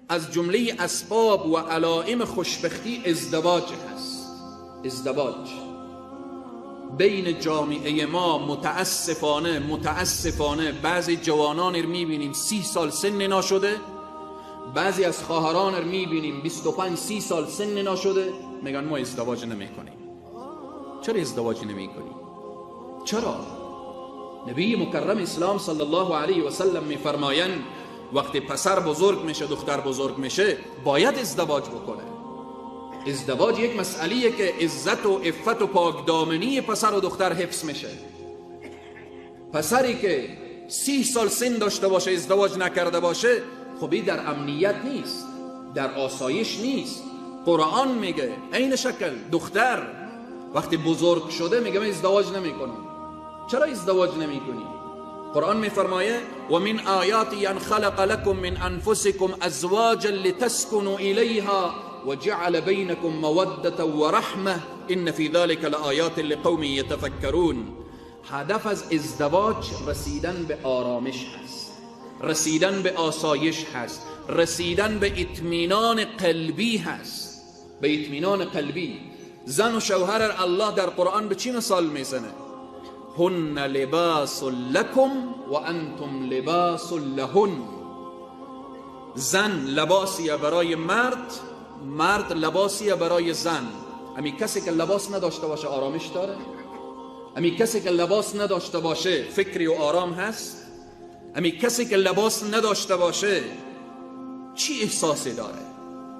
از جمله اسباب و علائم خوشبختی ازدواج هست. ازدواج بین جامعه ما متاسفانه بعضی جوانان رو میبینیم 30 سال سن ناشده، بعضی از خواهران رو میبینیم 25-30 سال سن ناشده، میگن ما ازدواج نمیکنیم. چرا ازدواج نمیکنیم؟ چرا؟ نبی مکرم اسلام صلی الله علیه و سلم میفرمایند وقتی پسر بزرگ میشه، دختر بزرگ میشه، باید ازدواج بکنه. ازدواج یک مسئله‌ایه که عزت و عفت و پاکدامنی پسر و دختر حفظ میشه. پسری که 30 سال سن داشته باشه ازدواج نکرده باشه، خب در امنیت نیست، در آسایش نیست. قرآن میگه عین شکل دختر وقتی بزرگ شده میگه من ازدواج نمیکنم. چرا ازدواج نمیکنی؟ قرآن میفرمایه و من آیاتی ان خلق لكم من انفسكم ازواجا لتسكنوا الیها وجعل بینکم موده ورحمه ان فی ذلك لآیات لقوم یتفکرون. هدف از ازدواج رسیدن به آرامش هست، رسیدن به آسایش هست، رسیدن به اطمینان قلبی هست، به اطمینان قلبی. زن و شوهر الله در قرآن به چی مثال میزنه؟ هن لباس لکم و انتم لباس لهن. زن لباسیه برای مرد، مرد لباسیه برای زن. امی کسی که لباس نداشته باشه آرامش داره؟ امی کسی که لباس نداشته باشه فکری و آرام هست؟ امی کسی که لباس نداشته باشه چی احساسی داره؟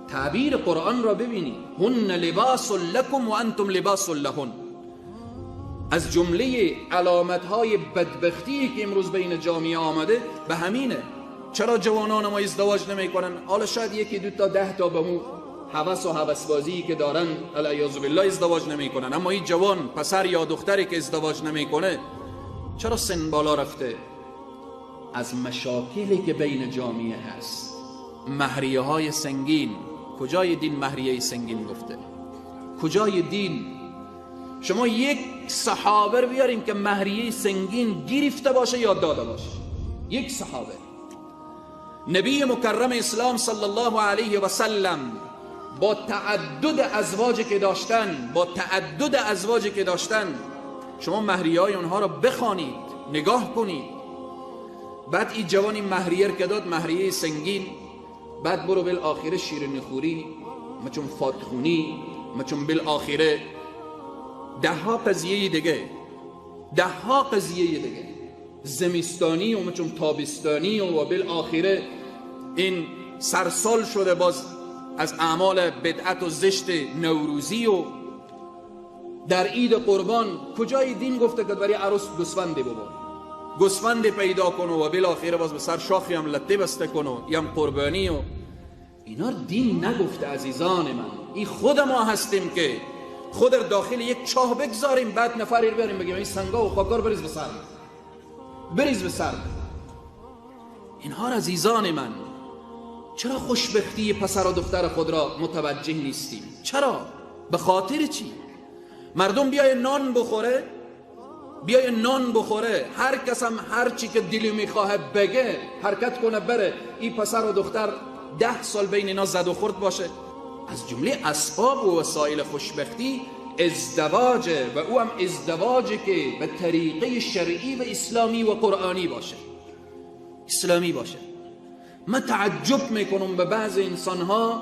تعبیر قرآن را ببینید، هن لباس لکم و انتم لباس لهن. از جمله علامتهای بدبختی که امروز بین جامعه آمده به همینه. چرا جوانان ما ازدواج نمی کنن؟ حالا شاید 1 2 تا 10 تا به مو هوس و هوسبازی که دارن علیاذ بالله ازدواج نمی کنن، اما این جوان پسر یا دختری که ازدواج نمی کنه چرا سن بالا رفته؟ از مشاکلی که بین جامعه هست. مهریه های سنگین. کجای دین مهریه سنگین گفته؟ کجای دین؟ شما یک صحابه بیاریم که مهریه سنگین گرفته باشه یا داده باشه. یک صحابه. نبی مکرم اسلام صلی الله علیه و سلم با تعدد ازواجی که داشتن شما مهریه های اونها را بخوانید، نگاه کنید. بعد این جوانی مهریه که داد، مهریه سنگین، بعد برو بالاخره شیرینی خوری، مچون فاتخونی، مچون بالاخره 10 قضیه دیگه، زمستانی و مچون تابستانی و بالاخره این سرسال شده باز از اعمال بدعت و زشت نوروزی. و در عید قربان کجای دین گفته که برای عروس گوسفندی ببر، گوسفند پیدا کنو و بالاخره باز به سر شاخی هم لطه بسته کنو یا قربانی. و اینا دین نگفته عزیزان من. این خود ما هستیم که خود در داخل یک چاه بگذاریم، بعد نفری رو بریم بگیم این سنگا و خاکار بریز به سر. اینها عزیزان من چرا خوشبختی پسر و دختر خود را متوجه نیستیم؟ چرا؟ به خاطر چی؟ مردم بیای نان بخوره، هر کس هم هر چی که دلی میخواه بگه، حرکت کنه بره، این پسر و دختر 10 سال بین اینا زد و خورد باشه. از جمله اسباب و وسایل خوشبختی ازدواجه، و او هم ازدواجی که به طریقه شرعی و اسلامی و قرآنی باشه. من تعجب میکنم به بعض انسانها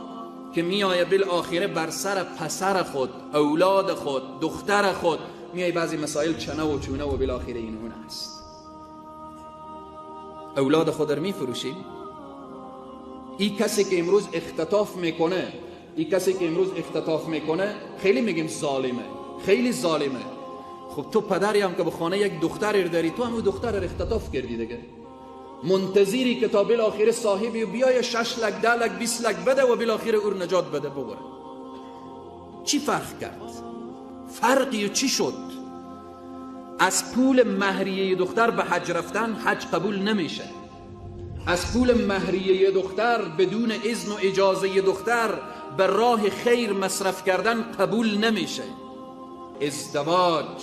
که میایه بالاخره بر سر پسر خود، اولاد خود، دختر خود میای بعضی مسائل چنه و چونه و بالاخره این اون است. اولاد خود رو میفروشیم. این کسی که امروز اختطاف میکنه خیلی میگیم خیلی ظالمه. خب تو پدری هم که به خانه یک دختری داری، تو هم اون دختر رو اختطاف کردی دیگه. منتظری که تا بالاخره صاحبی بیای 6 لک 10 لک 20 لک بده و بالاخره او نجات بده ببره. چی فرق کرد؟ فرقی چی شد؟ از پول مهریه دختر به حج رفتن حج قبول نمیشه. از پول مهریه دختر بدون اذن و اجازه دختر به راه خیر مصرف کردن قبول نمیشه. ازدواج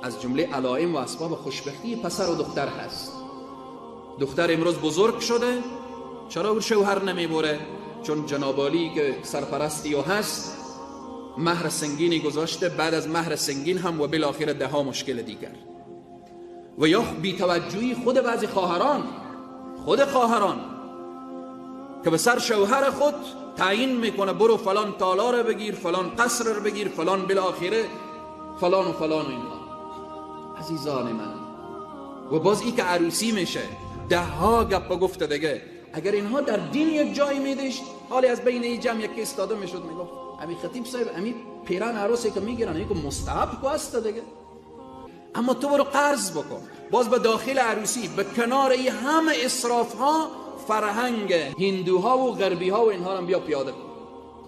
از جمله علائم و اسباب خوشبختی پسر و دختر هست. دختر امروز بزرگ شده، چرا او شوهر نمیبره؟ چون جنابالی که سرپرستی و هست مهر سنگینی گذاشته، بعد از مهر سنگین هم و بالاخره 10 مشکل دیگر. و یا بی‌توجهی خود بعضی خواهران که به سر شوهر خود تعیین میکنه برو فلان تالار بگیر، فلان قصر رو بگیر، فلان بالاخره فلان و فلان و اینها. عزیزان من، و باز ای که عروسی میشه 10 گپ گفته دیگه. اگر اینها در دین یک جای میداشت، حالی از بین این جمع یکی استاده میشد میگفت امی خطیب صاحب امی پیران عروسی که میگیرن این که مستحب کو است دیگه. اما تو برو قرض بکن. باز به داخل عروسی به کنار این همه اسراف ها فرهنگ هندوها و غربی ها و اینها رو بیا پیاده کن.